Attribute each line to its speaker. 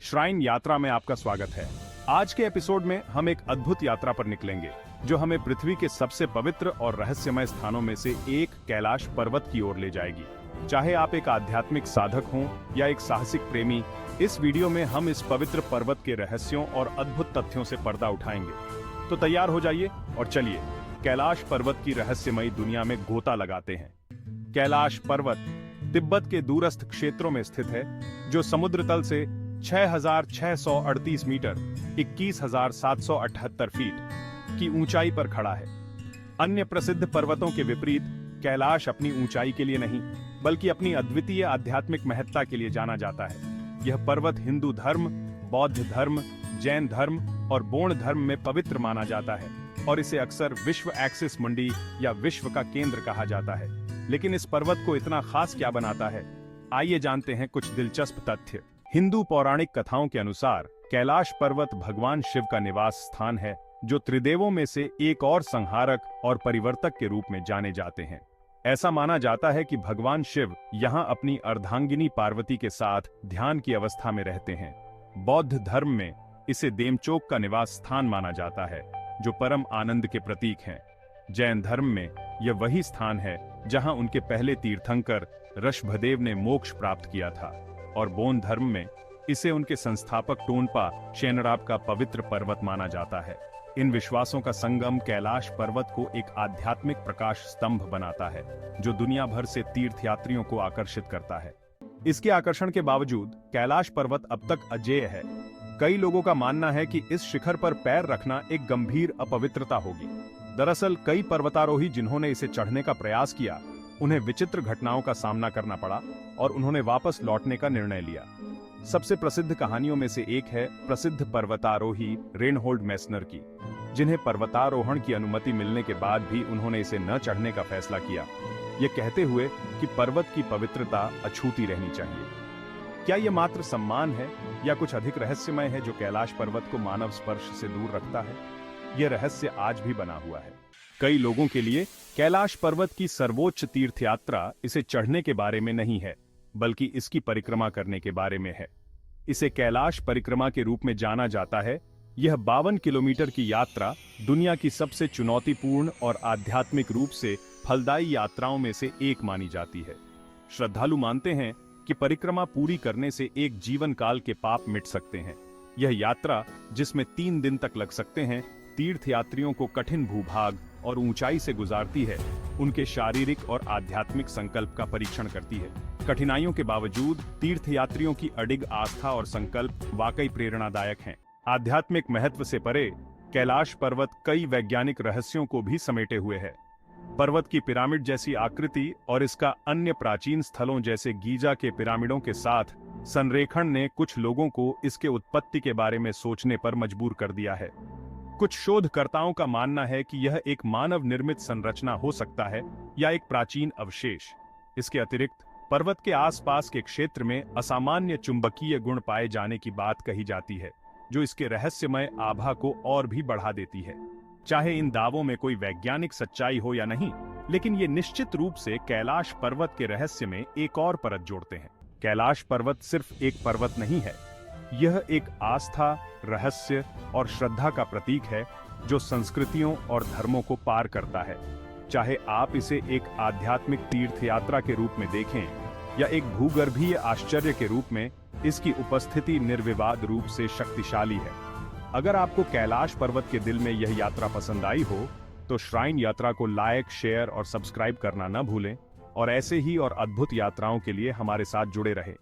Speaker 1: Shrine यात्रा में आपका स्वागत है। आज के एपिसोड में हम एक अद्भुत यात्रा पर निकलेंगे जो हमें पृथ्वी के सबसे पवित्र और रहस्यमय स्थानों में से एक कैलाश पर्वत की ओर ले जाएगी। चाहे आप एक आध्यात्मिक साधक हों या एक साहसिक प्रेमी, इस वीडियो में हम इस पवित्र पर्वत के रहस्यों और अद्भुत तथ्यों से पर्दा उठाएंगे। तो तैयार हो जाइए और चलिए कैलाश पर्वत की रहस्यमयी दुनिया में गोता लगाते हैं। कैलाश पर्वत तिब्बत के दूरस्थ क्षेत्रों में स्थित है, जो समुद्र तल से 6,638 मीटर 21,778 फीट की ऊंचाई पर खड़ा है। अन्य प्रसिद्ध पर्वतों के विपरीत कैलाश अपनी ऊंचाई के लिए नहीं, बल्कि अपनी अद्वितीय आध्यात्मिक महत्ता के लिए जाना जाता है। यह पर्वत हिंदू धर्म, बौद्ध धर्म, जैन धर्म और बोण धर्म में पवित्र माना जाता है और इसे अक्सर विश्व एक्सिस मुंडी या विश्व का केंद्र कहा जाता है। लेकिन इस पर्वत को इतना खास क्या बनाता है? आइए जानते हैं कुछ दिलचस्प तथ्य। हिंदू पौराणिक कथाओं के अनुसार कैलाश पर्वत भगवान शिव का निवास स्थान है, जो त्रिदेवों में से एक और संहारक और परिवर्तक के रूप में जाने जाते हैं। ऐसा माना जाता है कि भगवान शिव यहां अपनी अर्धांगिनी पार्वती के साथ ध्यान की अवस्था में रहते हैं। बौद्ध धर्म में इसे देमचोक का निवास स्थान माना जाता है, जो परम आनंद के प्रतीक हैं। जैन धर्म में यह वही स्थान है जहां उनके पहले तीर्थंकर ऋषभदेव ने मोक्ष प्राप्त किया था, और बोन धर्म में इसे उनके संस्थापक टोन्पा शेनराब का पवित्र पर्वत माना जाता है। इन विश्वासों का संगम कैलाश पर्वत को एक आध्यात्मिक प्रकाश स्तंभ बनाता है, जो दुनिया भर से तीर्थयात्रियों को आकर्षित करता है। इसके आकर्षण के बावजूद कैलाश पर्वत अब तक अजेय है। कई लोगों का मानना है कि इस शिखर पर पैर रखना एक गंभीर अपवित्रता होगी। दरअसल कई पर्वतारोही जिन्होंने इसे चढ़ने का प्रयास किया, उन्हें विचित्र घटनाओं का सामना करना पड़ा और उन्होंने वापस लौटने का निर्णय लिया। सबसे प्रसिद्ध कहानियों में से एक है प्रसिद्ध पर्वतारोही रेनहोल्ड मेसनर की, जिन्हें पर्वतारोहण की अनुमति मिलने के बाद भी उन्होंने इसे न चढ़ने का फैसला किया, ये कहते हुए कि पर्वत की पवित्रता अछूती रहनी चाहिए। क्या यह मात्र सम्मान है या कुछ अधिक रहस्यमय है जो कैलाश पर्वत को मानव स्पर्श से दूर रखता है? यह रहस्य आज भी बना हुआ है। कई लोगों के लिए कैलाश पर्वत की सर्वोच्च तीर्थ यात्रा इसे चढ़ने के बारे में नहीं है, बल्कि इसकी परिक्रमा करने के बारे में है। इसे कैलाश परिक्रमा के रूप में जाना जाता है। यह 52 किलोमीटर की यात्रा दुनिया की सबसे चुनौतीपूर्ण और आध्यात्मिक रूप से फलदायी यात्राओं में से एक मानी जाती है। श्रद्धालु मानते हैं कि परिक्रमा पूरी करने से एक जीवन काल के पाप मिट सकते हैं। यह यात्रा, जिसमें 3 दिन तक लग सकते हैं, तीर्थयात्रियों को कठिन भूभाग और ऊंचाई से गुजारती है, उनके शारीरिक और आध्यात्मिक संकल्प का परीक्षण करती है। कठिनाइयों के बावजूद तीर्थयात्रियों की अडिग आस्था और संकल्प वाकई प्रेरणादायक हैं। आध्यात्मिक महत्व से परे कैलाश पर्वत कई वैज्ञानिक रहस्यों को भी समेटे हुए है। पर्वत की पिरामिड जैसी आकृति और इसका अन्य प्राचीन स्थलों जैसे गीजा के पिरामिडों के साथ संरेखण ने कुछ लोगों को इसके उत्पत्ति के बारे में सोचने पर मजबूर कर दिया है। कुछ शोधकर्ताओं का मानना है कि यह एक मानव निर्मित संरचना हो सकता है या एक प्राचीन अवशेष। इसके अतिरिक्त पर्वत के आसपास के क्षेत्र में असामान्य चुंबकीय गुण पाए जाने की बात कही जाती है, जो इसके रहस्यमय आभा को और भी बढ़ा देती है। चाहे इन दावों में कोई वैज्ञानिक सच्चाई हो या नहीं, लेकिन ये निश्चित रूप से कैलाश पर्वत के रहस्य में एक और परत जोड़ते हैं। कैलाश पर्वत सिर्फ एक पर्वत नहीं है, यह एक आस्था, रहस्य और श्रद्धा का प्रतीक है, जो संस्कृतियों और धर्मों को पार करता है। चाहे आप इसे एक आध्यात्मिक तीर्थ यात्रा के रूप में देखें या एक भूगर्भीय आश्चर्य के रूप में, इसकी उपस्थिति निर्विवाद रूप से शक्तिशाली है। अगर आपको कैलाश पर्वत के दिल में यह यात्रा पसंद आई हो, तो श्राइन यात्रा को लाइक, शेयर और सब्सक्राइब करना न भूलें, और ऐसे ही और अद्भुत यात्राओं के लिए हमारे साथ जुड़े रहें।